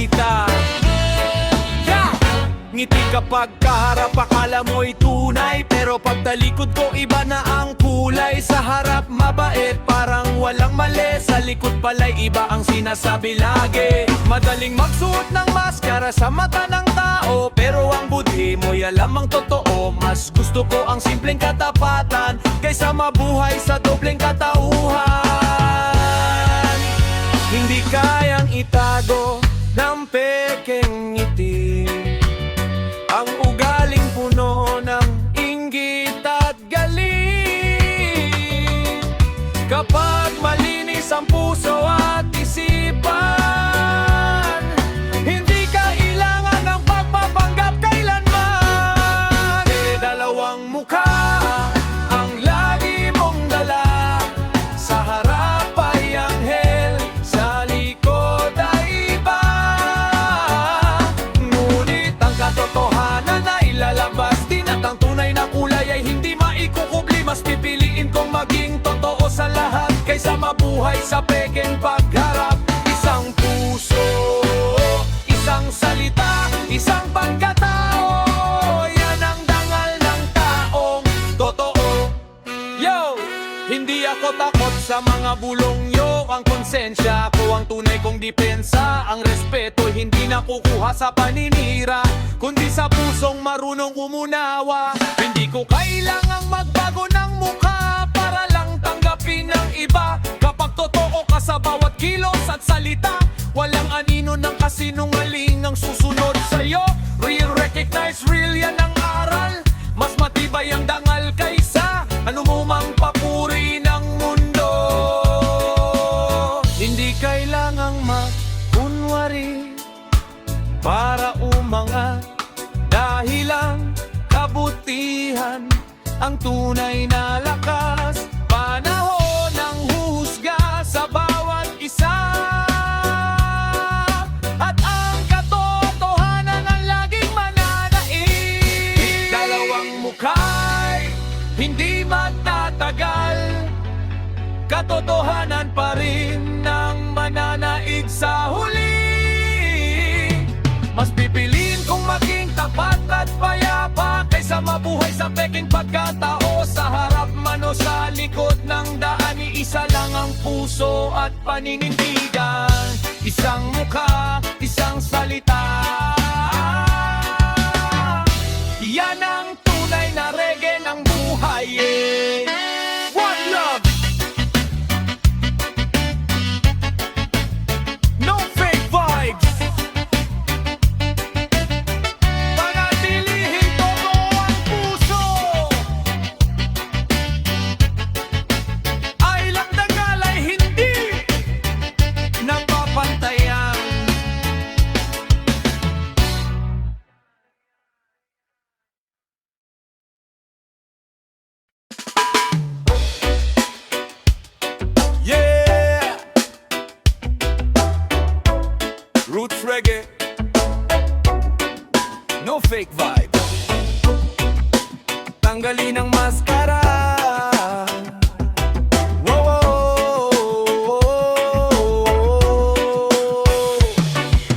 salita. Ngiti kapag kaharap, akala mo'y tunay, pero pagtalikod ko iba na ang kulay. Sa harap mabait, parang walang mali, sa likod pala'y iba ang sinasabi lagi. Madaling magsuot ng maskara sa mata ng tao, pero ang budhi mo'y alam ang totoo. Mas gusto ko ang simpleng katapatan kaysa mabuhay sa dobleng katauhan. Hindi kayang itago ng pekeng ngiti ang ugaling puno ng inggit at galing. Kapag malinis ang puso at isipan, hindi kailangan ng pagpapanggap kailanman. Dalawang mukha ang lagi mong dala, sa harap ay anghel, sa likod ay iba. Ngunit ang katotohanan ay lalabas din, at ang tunay na kulay ay hindi maikukubli. Mas pipiliin kong maging totoo sa lahat kaysa mabuhay sa pekeng pagharap. Isang puso, isang salita, isang pagkatao, yan ang dangal ng taong totoo. Yo! Hindi ako takot sa mga bulong yo, ang konsensya ko ang tunay kong depensa. Ang respeto hindi nakukuha sa paninira, kundi sa pusong marunong umunawa. Hindi ko kailangang magbago ng mukha para lang tanggapin ng iba. Kapag totoo ka sa bawat kilos at salita, walang anino ng kasinungaling ang susunod sa'yo. Real, recognize real, yan ang aral. Mas matibay ang dangal kaysa anumang papuri ng mundo. Hindi kailangang magkunwari para umangat, dahil ang kabutihan ang tunay na lakas. Panahon ng huhusga sa bawat isa, at ang katotohanan ang laging mananaig. Dalawang mukha'y hindi magtatagal, katotohanan pa rin ang mananaig sa huli. Mas pipiliin kong maging tapat at payapa kaysa mabuhay sa peking pagkatao. Sa harap man o sa likod ng daan, iisa lang ang puso at paninindigan. Isang mukha, isang salita, yan ang tunay na reggae ng buhay. One love, no fake vibes. Panatilihin totoo ang puso, ay lang dangal ay hindi napapantayan. Yeah! Roots reggae, no fake vibe. Tanggalin ang maskara.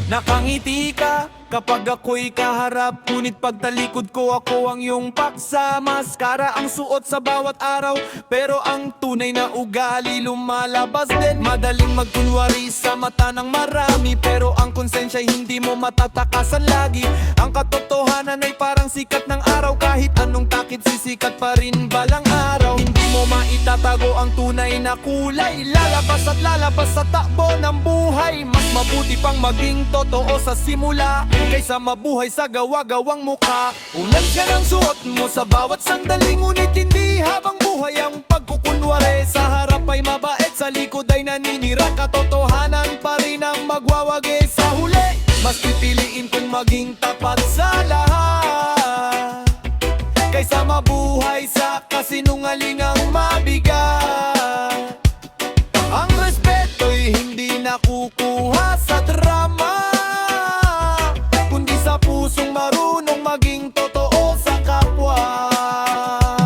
Nakangiti ka kapag ako'y kaharap, ngunit pagtalikod ko ako ang iyong paksa. Maskara ang suot sa bawat araw, pero ang tunay na ugali lumalabas din. Madaling magkunwari sa mata ng marami, pero ang konsensya'y hindi mo matatakasan lagi. Ang katotohanan ay parang sikat ng araw, kahit anong takip sisikat pa rin balang araw. Hindi mo maitatago ang tunay na kulay, lalabas at lalabas sa takbo ng buhay. Mas mabuti pang maging totoo sa simula kaysa mabuhay sa gawa-gawang mukha. Unad ka ng suot mo sa bawat sandali, ngunit hindi habang buhay ang pagkukunwari. Sa harap ay mabait, sa likod ay naninira, katotohanan pa rin ang magwawagi sa huli. Mas pipiliin kong maging tapat sa lahat kaysa mabuhay sa kasinungalingang mabigat. Ang respeto'y hindi nakukuha sa drama, kundi sa pusong marunong maging totoo sa kapwa.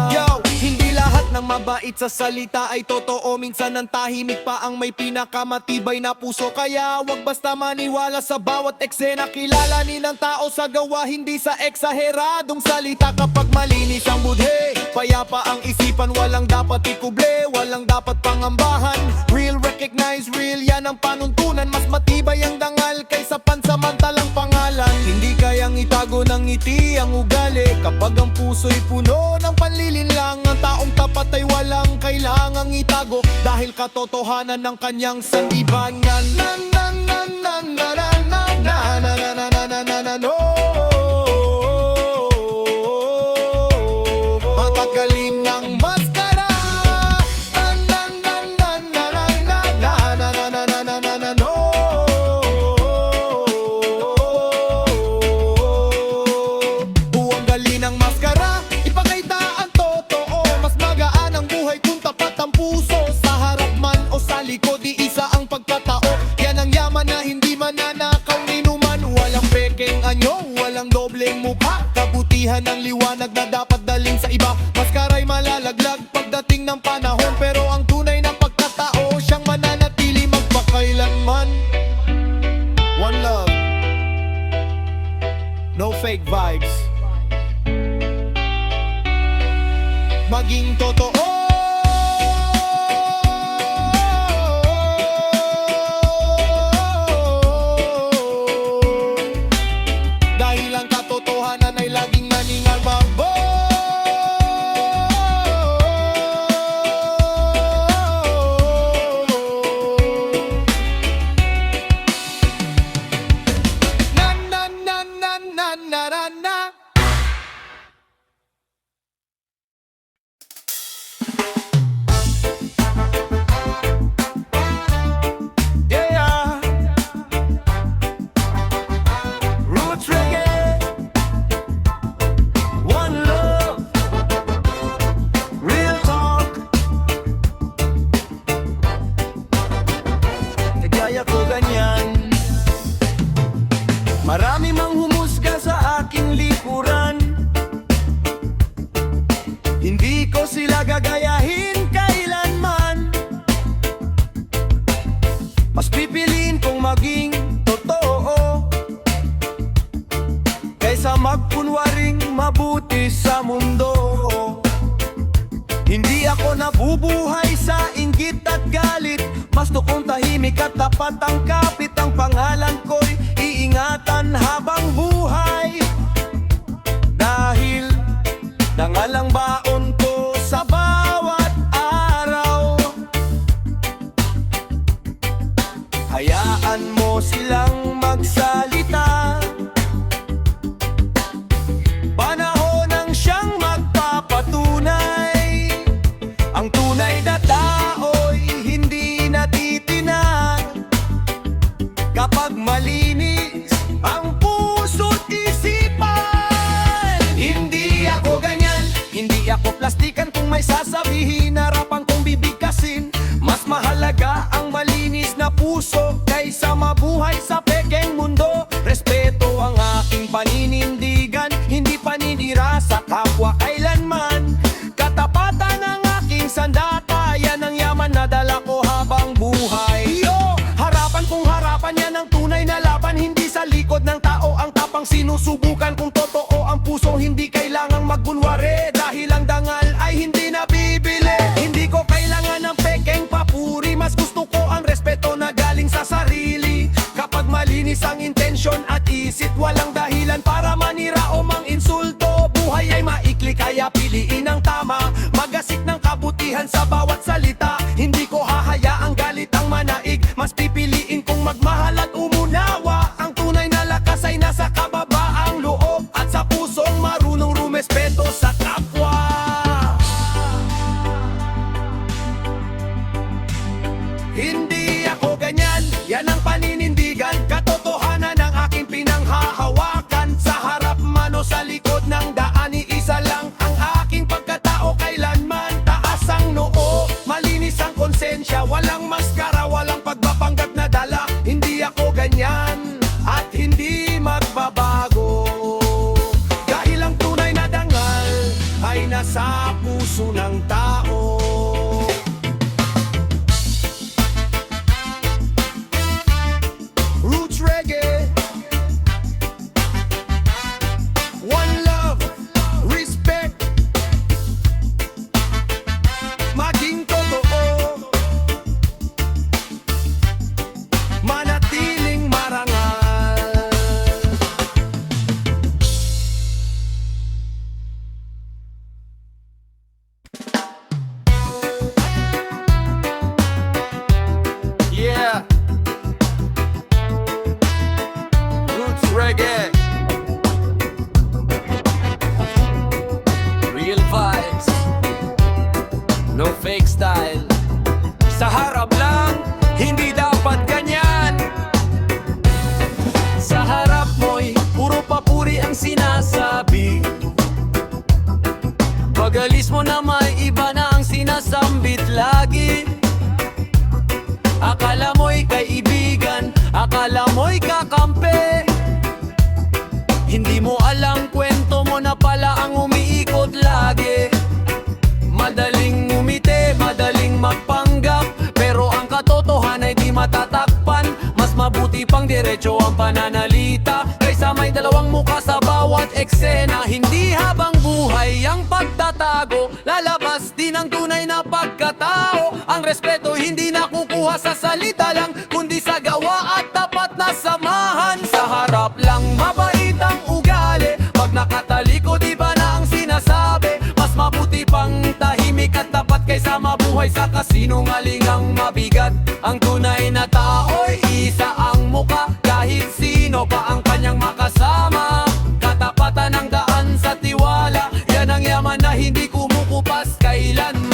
Yo, hindi lahat ng mabait mait sa salita ay totoo, minsan ang tahimik pa ang may pinakamatibay na puso. Kaya wag basta maniwala sa bawat eksena, kilalanin ang tao sa gawa, hindi sa eksaheradong salita. Kapag malinis ang budhe, payapa ang isipan, walang dapat ikuble, walang dapat pangambahan. Real, recognize real, yan ang panuntunan. Mas matibay ang dangal kaysa pansamantalang pangalan. Hindi kayang itago ng ngiti ang ugali, kapag ang puso'y puno ng panlilinlang. Ang taong tapat ay walang kailangang itago, dahil katotohanan ng kanyang sandibangan. Na na na na na na na na na na na na na na no. Matagalim ng maskara. Na na na na na na na na na na na na na na no. Buwang gali ng maskara, ipakita ang totoo. Mas magaan ang buhay kung tapat ang puso. Sa harap man o sa likod, iisa ang pagkatao. Yan ang yaman na hindi mananakaw ni numan. Walang pekeng anyo, walang dobleng mukha. Kabutihan ng liwanag na dapat dalhin sa iba. Maskara'y malalaglag pagdating ng panahon, pero ang tunay na pagkatao siyang mananatili magpakailanman. One love, no fake vibes. Maging totoo. Dahil ang katotohanan ay laging naningalmabo. Na na na na na na na na. Yeah. Roots reggae. One love. Real talk. Kagaya ko ganyan. Marami mang humusga sa aking likuran, hindi ko sila gagayahin kailanman. Mas pipiliin kong maging totoo, kaysa magkunwaring mabuti sa mundo. Hindi ako nabubuhay sa inggit at galit, mas kung tahimik at tapat ang kapit. Ang pangalan ko'y iingatan habang buhay, dahil dangal ang baon ko sa bawat araw. Hayaan mo silang magsalita, panahon ang siyang magpapatunay. Ang tunay na tao'y hindi natitinag kapag malinis ang puso't isipan. Hindi ako ganyan, hindi ako plastikan. Kung may sasabihin, harapan kong bibigkasin. Mas mahalaga ang malinis na puso kaysa mabuhay sa pekeng mundo. Respeto ang aking paninindigan, hindi paninira sa kapwa kailanman. Katapatan ang aking sandata, yan ang yaman na dala ko habang buhay. Yo, harapan kong harapan, yan ang tunay na laban. Hindi sa likod ng tao ang tapang sinusubukan. Kung totoo ang puso, hindi kailangang magkunwari, dahil ang dangal ay hindi nabibili. Hindi ko kailangan ng pekeng papuri, mas gusto ko ang respeto na galing sa sarili. Kapag malinis ang intensyon at isip, walang dahilan para manira o mang-insulto. Buhay ay maikli, kaya piliin ang tama. Magasik ng kabutihan sa bawat salita. Hindi ko hahayaang galit ang manaig, mas pipiliin kong magmahal at umunawa. Ang tunay na lakas ay nasa kababaang loob, at sa pusong marunong rumespeto sa kapwa. Hindi ako ganyan, yan ang paninindigan. Katotohanan ang aking pinanghahawakan. Sa harap man o sa likod ng daan, iisa lang ang aking pagkatao kailanman. Taas ang noo, malinis ang konsensya, walang maskara, walang pagbapanggap na dala. Hindi ako ganyan at hindi magbabago, dahil ang tunay na dangal ay nasa puso ng tao. fake style. Sa harap lang, hindi dapat ganyan. Sa harap mo'y puro papuri ang sinasabi. Pag-alis mo na may iba na ang sinasambit lagi. Akala mo'y kaibigan, akala mo'y kakampi. Hindi mo alam kwento mo na pala ang umiikot lagi. Madaling umiti, madaling magpanggap, pero ang katotohanan ay di matatakpan. Mas mabuti pang diretso ang pananalita kaysa may dalawang muka sa bawat eksena. Hindi habang buhay ang pagtatago, lalabas din ang tunay na pagkatao. Ang respeto hindi nakukuha sa salita lang, kundi sa gawa at tapat na samahan. Sa harap lang mabait ang ugali, pag nakatalikod iba na ang sinasabi. Mas mabuti pang tahimik at tapat kaysa mabuhay sa kasinungalingang mabigat. Ang tunay na tao'y isa ang muka, kahit sino pa ang kanyang makasama. Katapatan ang daan sa tiwala, yan ang yaman na hindi kumukupas kailanman.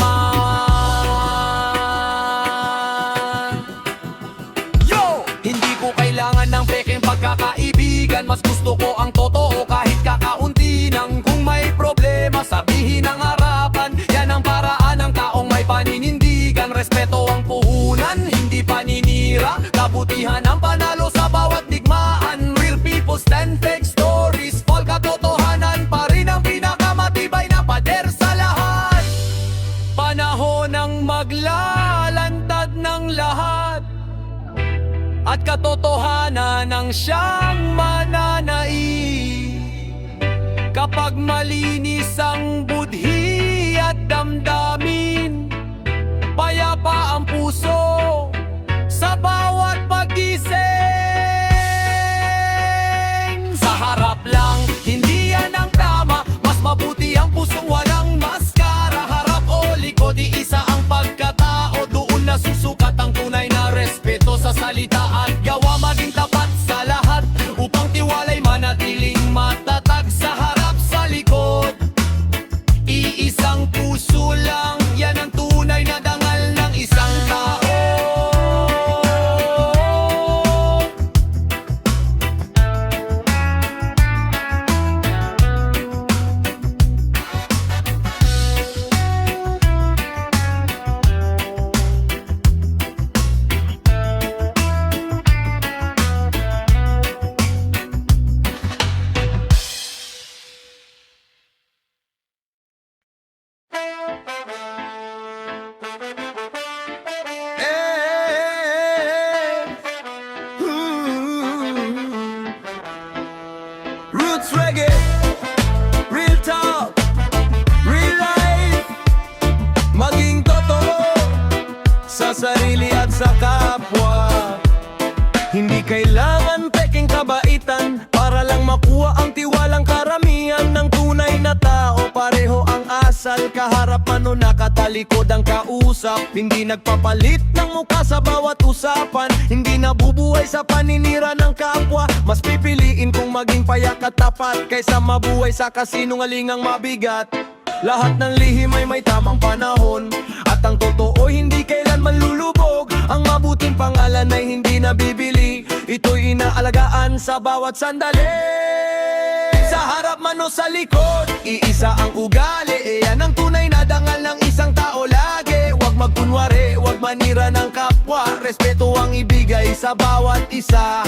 Yo! Hindi ko kailangan ng peking pagkakaibigan, mas gusto ko ang totoo kahit kakaunti nang. Kung may problema, sabihin ang harapan, yan ang paraan ng taong may paninindigan. Respeto ang puhunan, hindi paninira, kabutihan ang panalo sa bawat digmaan. Real people stand fake stories, fall katotohanan pa rin ang pinakamatibay na pader sa lahat. Panahon ng maglalantad ng lahat, at katotohanan ang siyang mananaig. Kapag malinis ang budhi at damdamin, payapa ang puso sa bawat pagising. Sa harap lang, hindi yan ang tama, mas mabuti ang pusong walang maskara. Harap o likod, iisa ang pagkatao, doon na susukat ang tunay na respeto sa salita at gawa. Maging tapat sa lahat upang tiwala'y manatiling matatag. Sa harap, sa likod, iisang puso lang, yan ang tunay na dangal ng isang tao. Roots reggae, real talk, real life. Maging totoo sa sarili at sa kapwa. Hindi kailangan peking kabaitan para lang makuha ang tiwalang karamihan ng tunay na tao. Pareho ang asal, kaharap man o nakatalikod ang kausap. Hindi nagpapalit ng muka sa bawat usapan, hindi nabubuhay sa paninira ng kapwa. Mas pipiliin kung maging payak at tapat kaysa mabuhay sa kasinungalingang mabigat. Lahat ng lihim ay may tamang panahon, at ang totoo hindi kailanman lulubog. Ang mabuting pangalan ay hindi nabibili, ito'y inaalagaan sa bawat sandali. Sa harap man o sa likod, iisa ang ugali, yan ang tunay na dangal ng isang tao lagi. Huwag magkunwari, huwag manira ng kapwa, respeto ang ibigay sa bawat isa.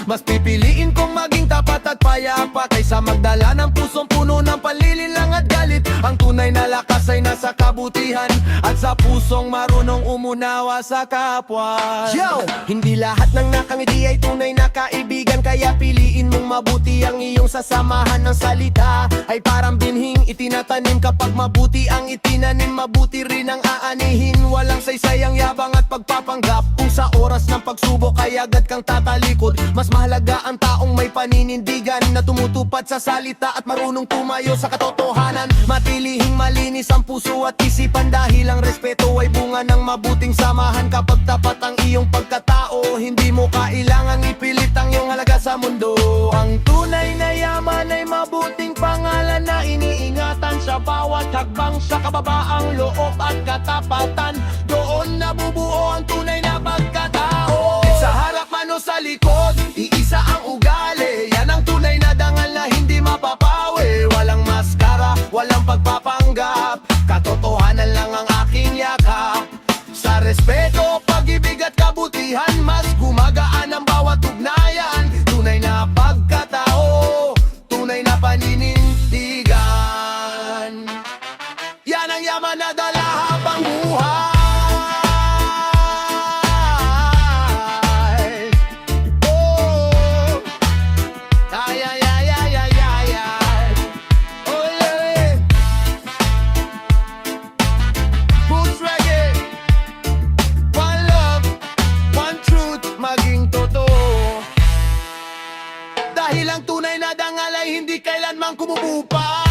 Mas pipiliin kong maging tapat at payapa kaysa magdala ng pusong puno ng panlilinlang at galit. Ang tunay na lakas ay nasa kabutihan at sa pusong marunong umunawa sa kapwa. Yo! Hindi lahat ng nakangiti ay tunay na kaibigan, kaya piliin mong mabuti ang iyong sasamahan. Ng salita ay parang binhing itinatanim, kapag mabuti ang itinanim, mabuti rin ang aanihin. Walang saysayang yabang at pagpapanggap, kung sa oras ng pagsubok ay agad kang tatalikod. Mas mahalaga ang taong may paninindigan, na tumutupad sa salita at marunong tumayo sa katotohanan. Matilihing malinis ang puso at isipan, dahil ang respeto ay bunga ng mabuting samahan. Kapag tapat ang iyong pagkatao, hindi mo kailangang ipilit ang iyong halaga sa mundo. Ang tunay na yaman ay mabuting pangalan na iniingatan sa bawat hakbang sa kababaang loob at katapatan. Doon nabubuo ang tunay na pagkatao. Sa harap man o sa likod, iisa ang ugali. Yan ang tunay na dangal na hindi mapapawi. Walang maskara, walang pagpapanggap, katotohanan lang ang aking yakap. Sa respeto, pag-ibig at kabutihan, mas gumagaan ang bawat ugnayan. Tunay na pagkatao, tunay na paninindigan. Yan ang yaman na dala habang buhay. Oh, ay, ay, ay, ay, ay, ay, ay. Oh, yeah. Roots reggae. One love, one truth, maging totoo. Dahil ang tunay na dangal ay hindi kailanman kumubupa.